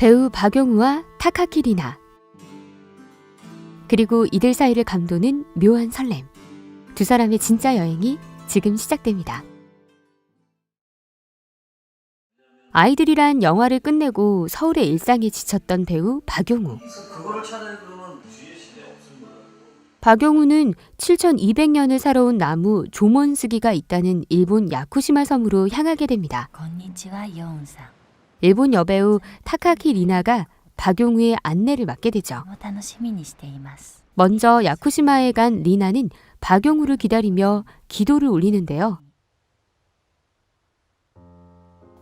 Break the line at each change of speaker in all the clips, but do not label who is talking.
배우 박용우와 타카키 리나. 그리고 이들 사이를 감도는 묘한 설렘. 두 사람의 진짜 여행이 지금 시작됩니다. 아이들이란 영화를 끝내고 서울의 일상에 지쳤던 배우 박용우. 박용우는 7200년을 살아온 나무 조몬스기가 있다는 일본 야쿠시마 섬으로 향하게 됩니다. 일본 여배우 타카키 리나가 박용우의 안내를 맡게 되죠. 먼저 야쿠시마에 간 리나는 박용우를 기다리며 기도를 올리는데요.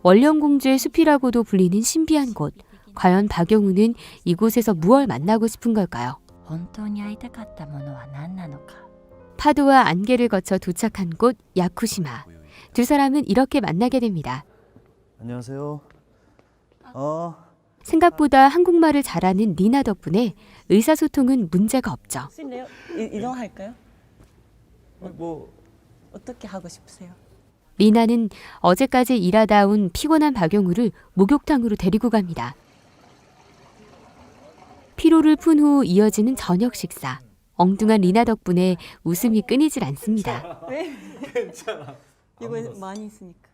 원령공주의 숲이라고도 불리는 신비한 곳. 과연 박용우는 이곳에서 무얼 만나고 싶은 걸까요? 파도와 안개를 거쳐 도착한 곳 야쿠시마. 두 사람은 이렇게 만나게 됩니다.
안녕하세요.
생각보다 한국말을 잘하는 리나 덕분에 의사소통은 문제가 없죠.
이동할까요? 어떻게 하고 싶으세요?
리나는 어제까지 일하다 온 피곤한 박용우를 목욕탕으로 데리고 갑니다. 피로를 푼 후 이어지는 저녁 식사. 엉뚱한 리나 덕분에 웃음이 끊이질 않습니다.
괜찮아. 이거 많이 있으니까.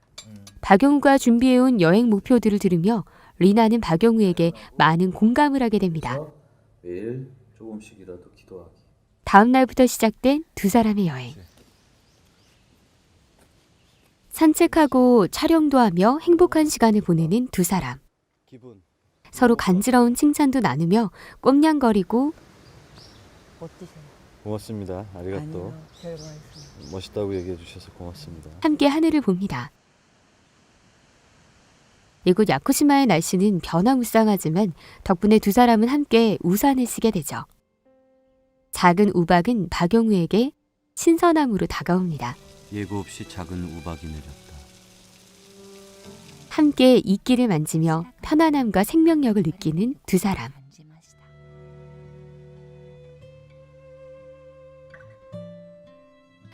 박용우가 준비해온 여행 목표들을 들으며 리나는 박용우에게 많은 공감을 하게 됩니다.
매일 조금씩이라도 기도하기.
다음 날부터 시작된 두 사람의 여행. 산책하고 촬영도 하며 행복한 시간을 보내는 두 사람. 서로 간지러운 칭찬도 나누며 꼼냥거리고
고맙습니다. 아리가또. 멋있다고 얘기해 주셔서 고맙습니다.
함께 하늘을 봅니다. 이곳 야쿠시마의 날씨는 변화무쌍하지만 덕분에 두 사람은 함께 우산을 쓰게 되죠. 작은 우박은 박용우에게 신선함으로 다가옵니다.
예고 없이 작은 우박이 내렸다.
함께 이끼를 만지며 편안함과 생명력을 느끼는 두 사람.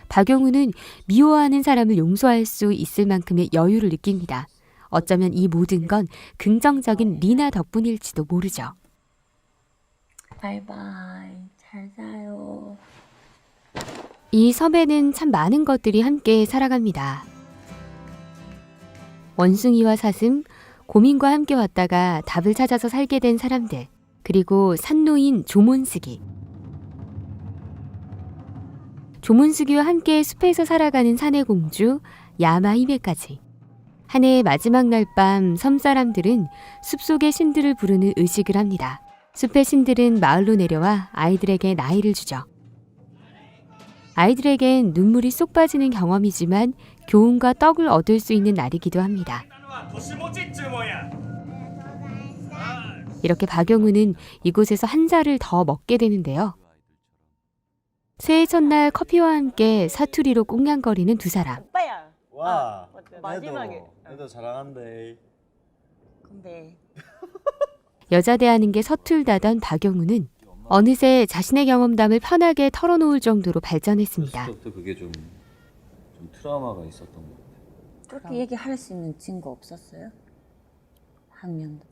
박용우는 미워하는 사람을 용서할 수 있을 만큼의 여유를 느낍니다. 어쩌면 이 모든 건 긍정적인 리나 덕분일지도 모르죠.
바이바이. 잘 자요.
이 섬에는 참 많은 것들이 함께 살아갑니다. 원숭이와 사슴, 고민과 함께 왔다가 답을 찾아서 살게 된 사람들, 그리고 산노인 조몬스기. 조몬스기와 함께 숲에서 살아가는 산의 공주 야마히메까지. 한 해의 마지막 날 밤 섬 사람들은 숲속의 신들을 부르는 의식을 합니다. 숲의 신들은 마을로 내려와 아이들에게 나이를 주죠. 아이들에겐 눈물이 쏙 빠지는 경험이지만 교훈과 떡을 얻을 수 있는 날이기도 합니다. 이렇게 박용우는 이곳에서 한 살을 더 먹게 되는데요. 새해 첫날 커피와 함께 사투리로 꽁냥거리는 두 사람.
와, 애도 잘하는데.
여자 대하는 게 서툴다던 박용우는 어느새 자신의 경험담을 편하게 털어놓을 정도로 발전했습니다.
그게 좀 트라우마가 있었던 것 같아요.
그렇게 얘기할 수 있는 친구 없었어요? 학년도.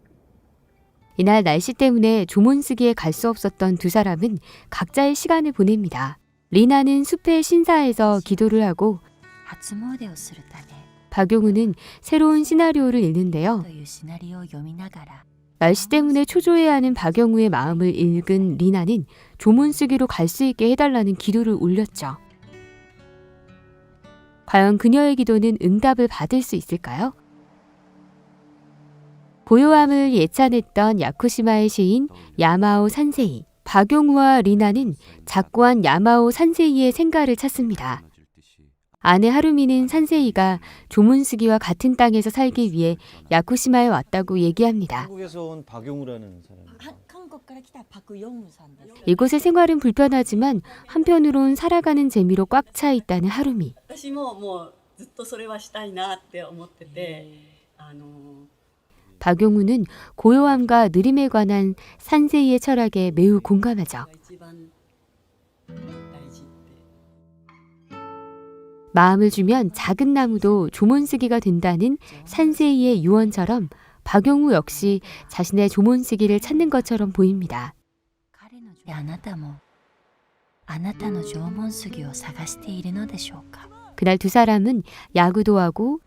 이날 날씨 때문에 조몬스기에 갈 수 없었던 두 사람은 각자의 시간을 보냅니다. 리나는 숲의 신사에서 기도를 하고 박용우는 새로운 시나리오를 읽는데요. 날씨 때문에 초조해하는 박용우의 마음을 읽은 리나는 조몬스기로 갈 수 있게 해달라는 기도를 올렸죠. 과연 그녀의 기도는 응답을 받을 수 있을까요? 고요함을 예찬했던 야쿠시마의 시인 야마오 산세이. 박용우와 리나는 작고한 야마오 산세이의 생가를 찾습니다. 아내 하루미는 산세이가 조몬스기와 같은 땅에서 살기 위해 야쿠시마에 왔다고 얘기합니다.
한국에서 온 박용우라는 사람.
이곳의 생활은 불편하지만 한편으론 살아가는 재미로 꽉 차 있다는 하루미. 박용우는 고요함과 느림에 관한 산세이의 철학에 매우 공감하죠. 마음을 주면 작은 나무도 조몬스기가 된다는 산세이의 유언처럼 박용우 역시 자신의 조몬쓰기를 찾는 것처럼 보입니다.
あなたもあなたの縄文杉を探しているのでしょうか。
그날 두 사람은 야구도 하고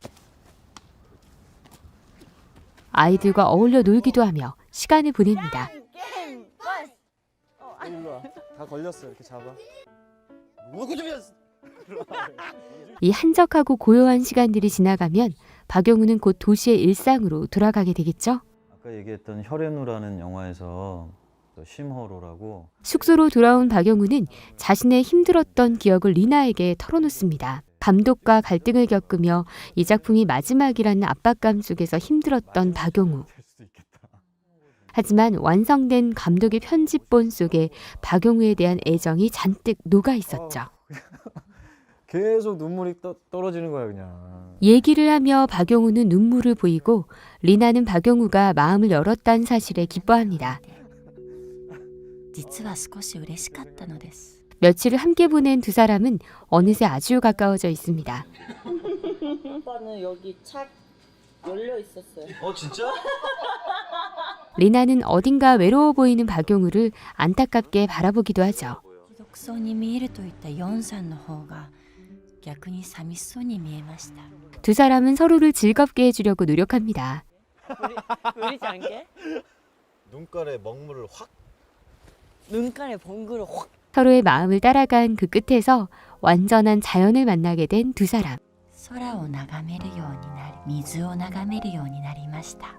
아이들과 어울려 놀기도 하며 시간을 보냅니다.
일로 와. 다 걸렸어. 이렇게 잡아.
이 한적하고 고요한 시간들이 지나가면 박용우는 곧 도시의 일상으로 돌아가게 되겠죠.
아까 얘기했던 혈연우라는 영화에서 심허로라고
숙소로 돌아온 박용우는 자신의 힘들었던 기억을 리나에게 털어놓습니다. 감독과 갈등을 겪으며 이 작품이 마지막이라는 압박감 속에서 힘들었던 박용우. 하지만 완성된 감독의 편집본 속에 박용우에 대한 애정이 잔뜩 녹아 있었죠.
계속 눈물이 떨어지는 거야 그냥.
얘기를 하며 박용우는 눈물을 보이고 리나는 박용우가 마음을 열었다는 사실에 기뻐합니다.
実は少し嬉しかったのです。
며칠을 함께 보낸 두 사람은 어느새 아주 가까워져 있습니다.
오빠는 여기 차 열려 있었어요.
진짜?
리나는 어딘가 외로워 보이는 박용우를 안타깝게 바라보기도 하죠.
孤独そうに見えるといったヨンさんの方が逆に寂しそうに見えました。
두 사람은 서로를 즐겁게 해주려고 노력합니다.
우리지 않게?
눈깔에 먹물을 확.
눈깔에 번글을 확.
서로의 마음을 따라간 그 끝에서 완전한 자연을 만나게 된 두 사람.
空を眺めるようになり、水を眺めるようになりました。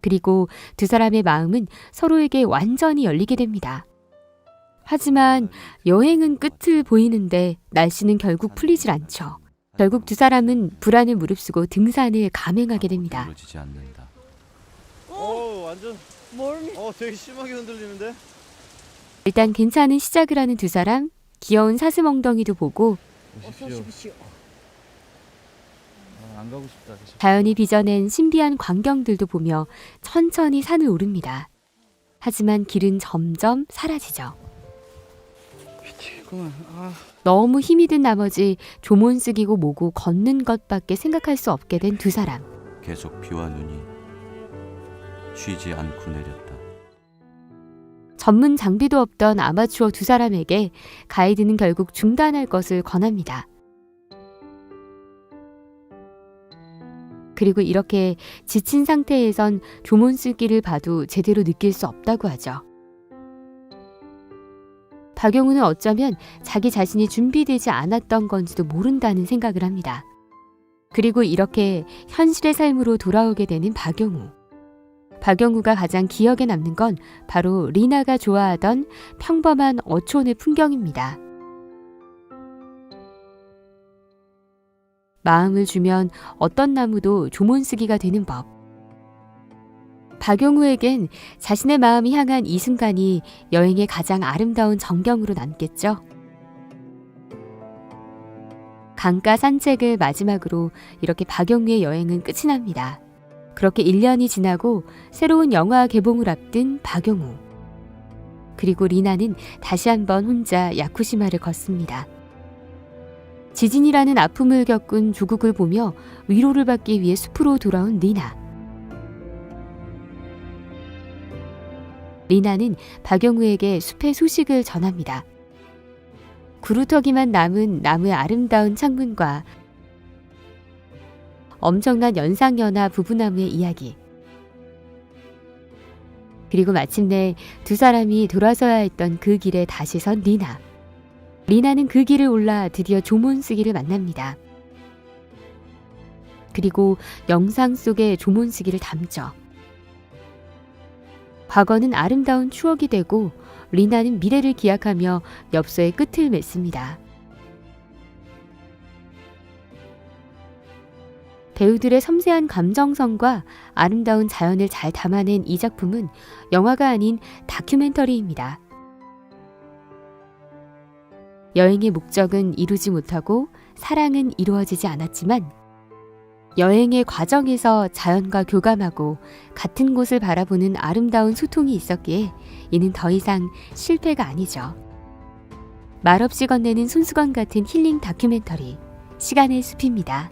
그리고 두 사람의 마음은 서로에게 완전히 열리게 됩니다. 하지만 여행은 끝을 보이는데 날씨는 결국 풀리질 않죠. 결국 두 사람은 불안을 무릅쓰고 등산을 감행하게 됩니다.
이루어지지 않는다.
완전.
뭘?
되게 심하게 흔들리는데.
일단 괜찮은 시작을 하는 두 사람, 귀여운 사슴 엉덩이도 보고
어서오십시오.
안 가고 싶다. 계속.
자연이 빚어낸 신비한 광경들도 보며 천천히 산을 오릅니다. 하지만 길은 점점 사라지죠.
미치겠구만.
너무 힘이 든 나머지 조몬쓰기고 뭐고 걷는 것밖에 생각할 수 없게 된 두 사람.
계속 비와 눈이 쉬지 않고 내렸다.
전문 장비도 없던 아마추어 두 사람에게 가이드는 결국 중단할 것을 권합니다. 그리고 이렇게 지친 상태에선 조몬쓰기를 봐도 제대로 느낄 수 없다고 하죠. 박용우는 어쩌면 자기 자신이 준비되지 않았던 건지도 모른다는 생각을 합니다. 그리고 이렇게 현실의 삶으로 돌아오게 되는 박용우. 박용우가 가장 기억에 남는 건 바로 리나가 좋아하던 평범한 어촌의 풍경입니다. 마음을 주면 어떤 나무도 조몬쓰기가 되는 법. 박용우에겐 자신의 마음이 향한 이 순간이 여행의 가장 아름다운 전경으로 남겠죠. 강가 산책을 마지막으로 이렇게 박용우의 여행은 끝이 납니다. 그렇게 1년이 지나고 새로운 영화 개봉을 앞둔 박용우. 그리고 리나는 다시 한번 혼자 야쿠시마를 걷습니다. 지진이라는 아픔을 겪은 조국을 보며 위로를 받기 위해 숲으로 돌아온 리나. 리나는 박용우에게 숲의 소식을 전합니다. 구루터기만 남은 나무의 아름다운 창문과 엄청난 연상연하 부부나무의 이야기. 그리고 마침내 두 사람이 돌아서야 했던 그 길에 다시 선 리나. 리나는 그 길을 올라 드디어 조몬쓰기를 만납니다. 그리고 영상 속에 조몬쓰기를 담죠. 과거는 아름다운 추억이 되고 리나는 미래를 기약하며 엽서의 끝을 맺습니다. 배우들의 섬세한 감정선과 아름다운 자연을 잘 담아낸 이 작품은 영화가 아닌 다큐멘터리입니다. 여행의 목적은 이루지 못하고 사랑은 이루어지지 않았지만 여행의 과정에서 자연과 교감하고 같은 곳을 바라보는 아름다운 소통이 있었기에 이는 더 이상 실패가 아니죠. 말없이 건네는 손수건 같은 힐링 다큐멘터리, 시간의 숲입니다.